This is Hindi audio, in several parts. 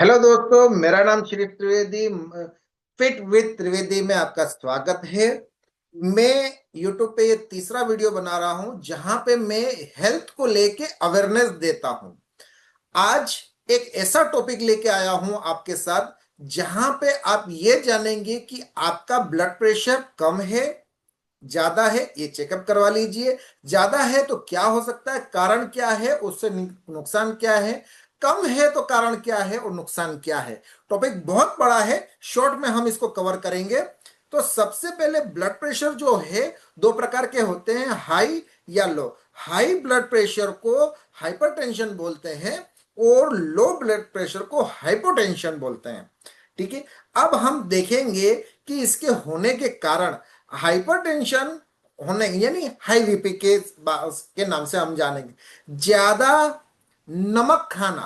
हेलो दोस्तों, मेरा नाम श्री त्रिवेदी। फिट विद त्रिवेदी में आपका स्वागत है। मैं यूट्यूब पे ये तीसरा वीडियो बना रहा हूं जहां पे मैं हेल्थ को लेके अवेयरनेस देता हूं। आज एक ऐसा टॉपिक लेके आया हूं आपके साथ जहां पे आप ये जानेंगे कि आपका ब्लड प्रेशर कम है, ज्यादा है, ये चेकअप करवा लीजिए। ज्यादा है तो क्या हो सकता है, कारण क्या है, उससे नुकसान क्या है। कम है तो कारण क्या है और नुकसान क्या है। टॉपिक बहुत बड़ा है, शॉर्ट में हम इसको कवर करेंगे। तो सबसे पहले ब्लड प्रेशर जो है दो प्रकार के होते हैं, हाई या लो। हाई ब्लड प्रेशर को हाइपरटेंशन बोलते हैं और लो ब्लड प्रेशर को हाइपोटेंशन बोलते हैं। ठीक है। अब हम देखेंगे कि इसके होने के कारण। हाइपरटेंशन होने यानी हाई बीपी के नाम से हम जानेंगे। ज्यादा नमक खाना,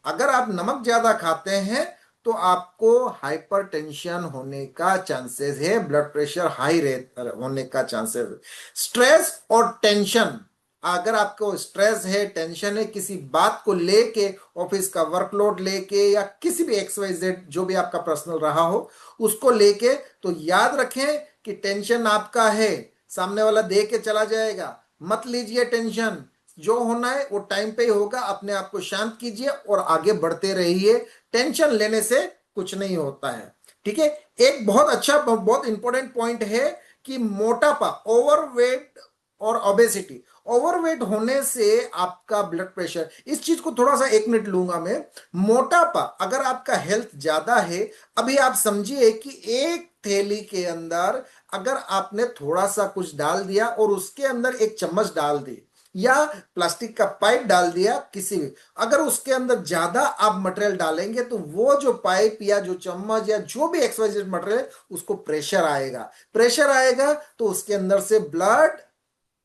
अगर आप नमक ज्यादा खाते हैं तो आपको हाइपरटेंशन होने का चांसेस है, ब्लड प्रेशर हाई होने का चांसेस है। स्ट्रेस और टेंशन, अगर आपको स्ट्रेस है, टेंशन है किसी बात को लेके, ऑफिस का वर्कलोड लेके या किसी भी XYZ जो भी आपका पर्सनल रहा हो उसको लेके, तो याद रखें कि टेंशन आपका है, सामने वाला दे के चला जाएगा। मत लीजिए टेंशन, जो होना है वो टाइम पे ही होगा। अपने आप को शांत कीजिए और आगे बढ़ते रहिए। टेंशन लेने से कुछ नहीं होता है। ठीक है। एक बहुत अच्छा, बहुत इंपॉर्टेंट पॉइंट है कि मोटापा, ओवरवेट और ओबेसिटी। ओवरवेट होने से आपका ब्लड प्रेशर, इस चीज को थोड़ा सा 1 मिनट लूंगा मैं। मोटापा, अगर आपका हेल्थ ज्यादा है, अभी आप समझिए कि एक थैली के अंदर अगर आपने थोड़ा सा कुछ डाल दिया और उसके अंदर एक चम्मच डाल दी या प्लास्टिक का पाइप डाल दिया, किसी भी, अगर उसके अंदर ज्यादा आप मटेरियल डालेंगे तो वो जो पाइप या जो चम्मच या जो भी XYZ मटेरियल है उसको प्रेशर आएगा। प्रेशर आएगा तो उसके अंदर से ब्लड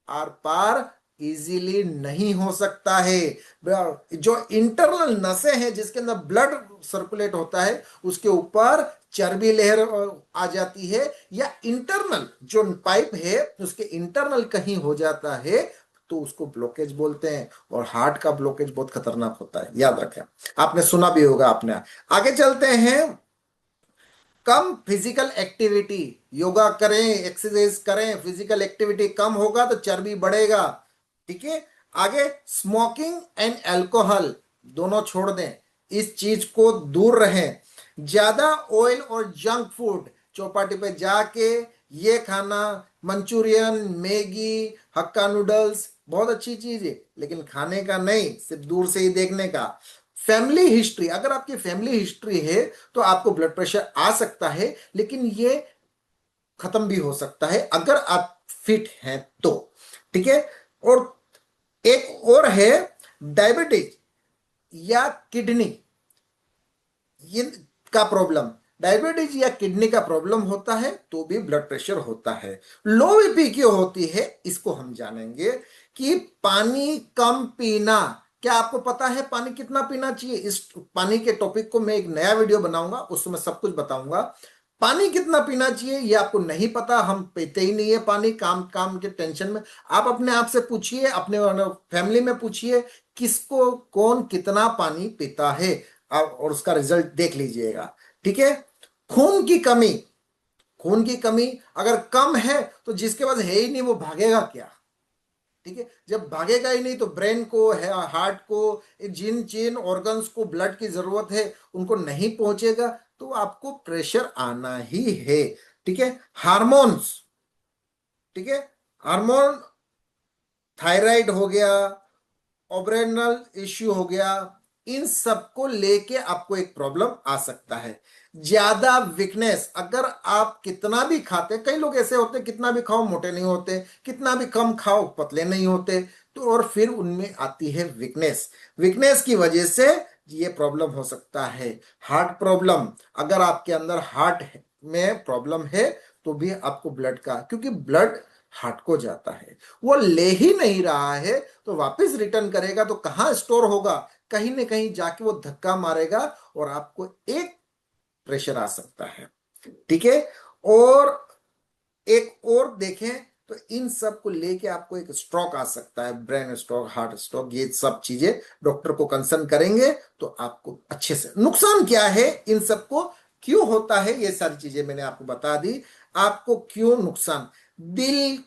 आर पार इजीली नहीं हो सकता है। जो इंटरनल नसें हैं जिसके अंदर ब्लड सर्कुलेट होता है उसके ऊपर चर्बी लेयर आ जाती है, या इंटरनल जो पाइप है उसके इंटरनल कहीं हो जाता है तो उसको ब्लॉकेज बोलते हैं। और हार्ट का ब्लॉकेज बहुत खतरनाक होता है, याद रखें। आपने सुना भी होगा। आपने आगे चलते हैं। कम फिजिकल एक्टिविटी, योगा करें, एक्सरसाइज करें, फिजिकल एक्टिविटी कम होगा तो चर्बी बढ़ेगा। ठीक है। आगे, स्मोकिंग एंड अल्कोहल दोनों छोड़ दें, इस चीज को दूर रहें। ज्यादा ऑयल और जंक फूड, चौपाटी पे जाके ये खाना, मंचूरियन, मैगी, हक्का नूडल्स बहुत अच्छी चीज है लेकिन खाने का नहीं, सिर्फ दूर से ही देखने का। फैमिली हिस्ट्री, अगर आपकी फैमिली हिस्ट्री है तो आपको ब्लड प्रेशर आ सकता है लेकिन ये खत्म भी हो सकता है अगर आप फिट हैं तो। ठीक है। और एक और है, डायबिटीज या किडनी ये का प्रॉब्लम। डायबिटीज या किडनी का प्रॉब्लम होता है तो भी ब्लड प्रेशर होता है। लो बीपी क्यों होती है इसको हम जानेंगे। कि पानी कम पीना, क्या आपको पता है पानी कितना पीना चाहिए? इस पानी के टॉपिक को मैं एक नया वीडियो बनाऊंगा, उसमें सब कुछ बताऊंगा। पानी कितना पीना चाहिए ये आपको नहीं पता, हम पीते ही नहीं है पानी, काम काम के टेंशन में। आप अपने आप से पूछिए, अपने फैमिली में पूछिए किसको कौन कितना पानी पीता है, और उसका रिजल्ट देख लीजिएगा। ठीक है। खून की कमी, खून की कमी अगर कम है तो जिसके पास है ही नहीं वो भागेगा क्या? ठीक है। जब भागेगा ही नहीं तो ब्रेन को, हार्ट को, जिन जिन ऑर्गन्स को ब्लड की जरूरत है उनको नहीं पहुंचेगा तो आपको प्रेशर आना ही है। ठीक है। हार्मोन्स, ठीक है, हार्मोन, थायराइड हो गया, ओब्रेनल इश्यू हो गया, इन सब को लेके आपको एक प्रॉब्लम आ सकता है। ज्यादा वीकनेस, अगर आप कितना भी खाते, कई लोग ऐसे होते हैं कितना भी खाओ मोटे नहीं होते, कितना भी कम खाओ पतले नहीं होते, तो और फिर उनमें आती है वीकनेस। वीकनेस की वजह से ये प्रॉब्लम हो सकता है। हार्ट प्रॉब्लम, अगर आपके अंदर हार्ट में प्रॉब्लम है तो भी आपको ब्लड का, क्योंकि ब्लड हार्ट को जाता है, वो ले ही नहीं रहा है तो वापस रिटर्न करेगा तो कहाँ स्टोर होगा? कहीं ना कहीं जाके वो धक्का मारेगा और आपको एक प्रेशर आ सकता है। ठीक है। और एक और देखें तो इन सब को लेके आपको एक स्ट्रोक आ सकता है, ब्रेन स्ट्रोक, हार्ट स्ट्रोक, ये सब चीजें डॉक्टर को कंसर्न करेंगे तो आपको अच्छे से। नुकसान क्या है इन सबको, क्यों होता है, ये सारी चीजें मैंने आपको बता दी। आपको क्यों नुकसान, दिल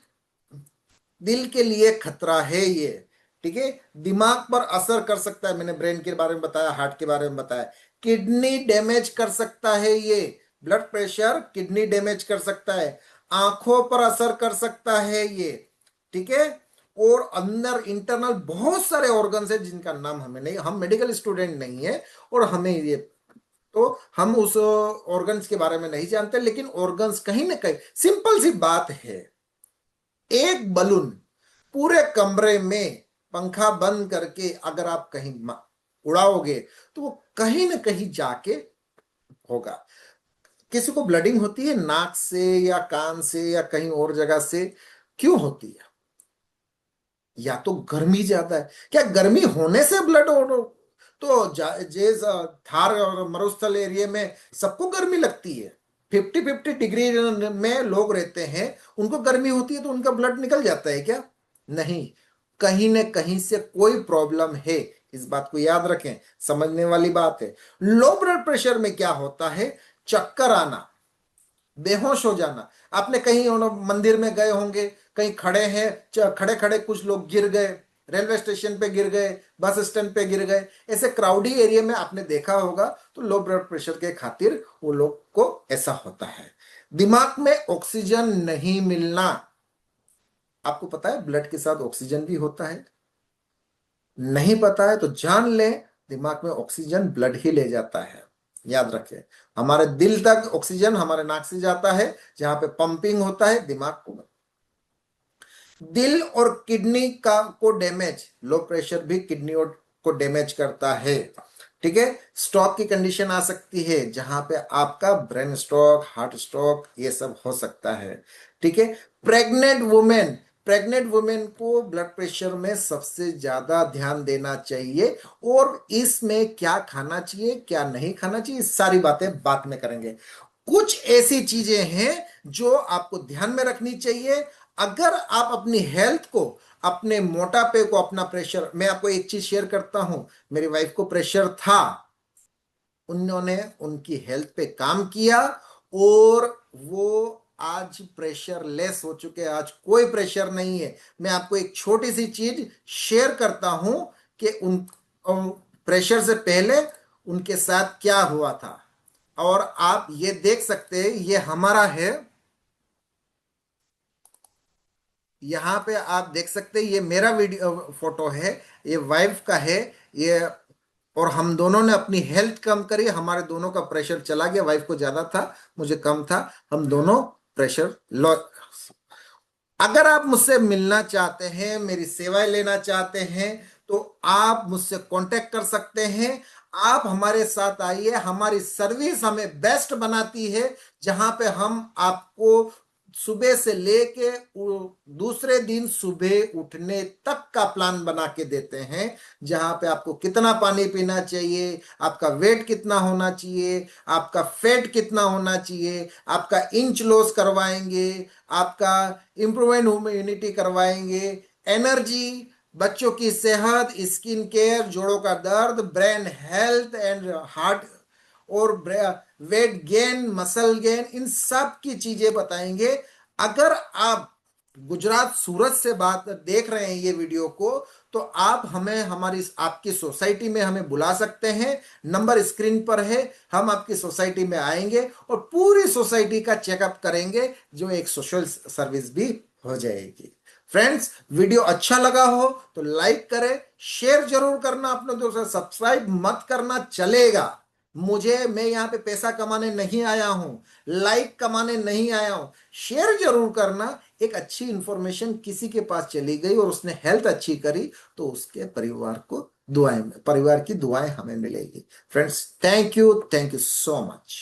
दिल के लिए खतरा है ये, ठीक है। दिमाग पर असर कर सकता है, मैंने ब्रेन के बारे में बताया, हार्ट के बारे में बताया। किडनी डैमेज कर सकता है ये, ब्लड प्रेशर किडनी डैमेज कर सकता है। आंखों पर असर कर सकता है ये, ठीक है। और अंदर इंटरनल बहुत सारे ऑर्गन्स है जिनका नाम हमें नहीं, हम मेडिकल स्टूडेंट नहीं है और हमें ये, तो हम उस ऑर्गन्स के बारे में नहीं जानते, लेकिन ऑर्गन्स कहीं ना कहीं, सिंपल सी बात है, एक बलून पूरे कमरे में पंखा बंद करके अगर आप कहीं उड़ाओगे तो वो कहीं ना कहीं जाके होगा। किसी को ब्लडिंग होती है नाक से या कान से या कहीं और जगह से, क्यों होती है? या तो गर्मी ज्यादा है, क्या गर्मी होने से ब्लड हो? तो जेज थार और मरुस्थल एरिया में सबको गर्मी लगती है, 50-50 डिग्री में लोग रहते हैं, उनको गर्मी होती है तो उनका ब्लड निकल जाता है क्या? नहीं, कहीं न कहीं से कोई प्रॉब्लम है, इस बात को याद रखें, समझने वाली बात है। लो ब्लड प्रेशर में क्या होता है, चक्कर आना, बेहोश हो जाना। आपने कहीं मंदिर में गए होंगे, कहीं खड़े हैं, खड़े खड़े कुछ लोग गिर गए, रेलवे स्टेशन पे गिर गए, बस स्टैंड पे गिर गए, ऐसे क्राउडी एरिया में आपने देखा होगा, तो लो ब्लड प्रेशर के खातिर वो लोग को ऐसा होता है। दिमाग में ऑक्सीजन नहीं मिलना, आपको पता है ब्लड के साथ ऑक्सीजन भी होता है? नहीं पता है तो जान लें, दिमाग में ऑक्सीजन ब्लड ही ले जाता है, याद रखें। हमारे दिल तक ऑक्सीजन हमारे नाक से जाता है, जहां पे पंपिंग होता है दिमाग को। दिल और किडनी का को डैमेज, लो प्रेशर भी किडनी और को डैमेज करता है, ठीक है। स्ट्रोक की कंडीशन आ सकती है जहां पे आपका ब्रेन स्ट्रोक, हार्ट स्ट्रोक, ये सब हो सकता है, ठीक है। प्रेग्नेंट वुमेन, प्रेग्नेंट वुमेन को ब्लड प्रेशर में सबसे ज्यादा ध्यान देना चाहिए, और इसमें क्या खाना चाहिए क्या नहीं खाना चाहिए, सारी बातें बाद में करेंगे। कुछ ऐसी चीजें हैं जो आपको ध्यान में रखनी चाहिए अगर आप अपनी हेल्थ को, अपने मोटापे को, अपना प्रेशर, मैं आपको एक चीज शेयर करता हूं, मेरी वाइफ को प्रेशर था, उन्होंने उनकी हेल्थ पे काम किया और वो आज प्रेशर लेस हो चुके हैं, आज कोई प्रेशर नहीं है। मैं आपको एक छोटी सी चीज शेयर करता हूं कि उन प्रेशर से पहले उनके साथ क्या हुआ था, और आप ये देख सकते हैं, ये हमारा है, यहाँ पे आप देख सकते हैं, ये मेरा वीडियो फोटो है, ये वाइफ का है ये, और हम दोनों ने अपनी हेल्थ कम करी, हमारे दोनों का प्रेशर चला गया, वाइफ को ज्यादा था, मुझे कम था, हम दोनों प्रेशर लो। अगर आप मुझसे मिलना चाहते हैं, मेरी सेवाएं लेना चाहते हैं, तो आप मुझसे कांटेक्ट कर सकते हैं। आप हमारे साथ आइए, हमारी सर्विस हमें बेस्ट बनाती है, जहां पे हम आपको सुबह से लेके दूसरे दिन सुबह उठने तक का प्लान बना के देते हैं, जहां पे आपको कितना पानी पीना चाहिए, आपका वेट कितना होना चाहिए, आपका फैट कितना होना चाहिए, आपका इंच लॉस करवाएंगे, आपका इंप्रूवमेंट इम्यूनिटी करवाएंगे, एनर्जी, बच्चों की सेहत, स्किन केयर, जोड़ों का दर्द, ब्रेन हेल्थ एंड हार्ट, और वेट गेन, मसल गेन, इन सब की चीजें बताएंगे। अगर आप गुजरात सूरत से बात देख रहे हैं ये वीडियो को, तो आप हमें हमारी आपकी सोसाइटी में हमें बुला सकते हैं, नंबर स्क्रीन पर है, हम आपकी सोसाइटी में आएंगे और पूरी सोसाइटी का चेकअप करेंगे, जो एक सोशल सर्विस भी हो जाएगी। फ्रेंड्स, वीडियो अच्छा लगा हो तो लाइक करें, शेयर जरूर करना अपने दोस्तों, सब्सक्राइब मत करना चलेगा, मैं यहां पे पैसा कमाने नहीं आया हूं, लाइक कमाने नहीं आया हूं, शेयर जरूर करना। एक अच्छी इंफॉर्मेशन किसी के पास चली गई और उसने हेल्थ अच्छी करी, तो उसके परिवार को दुआएं, परिवार की दुआएं हमें मिलेगी। Friends, thank you so much.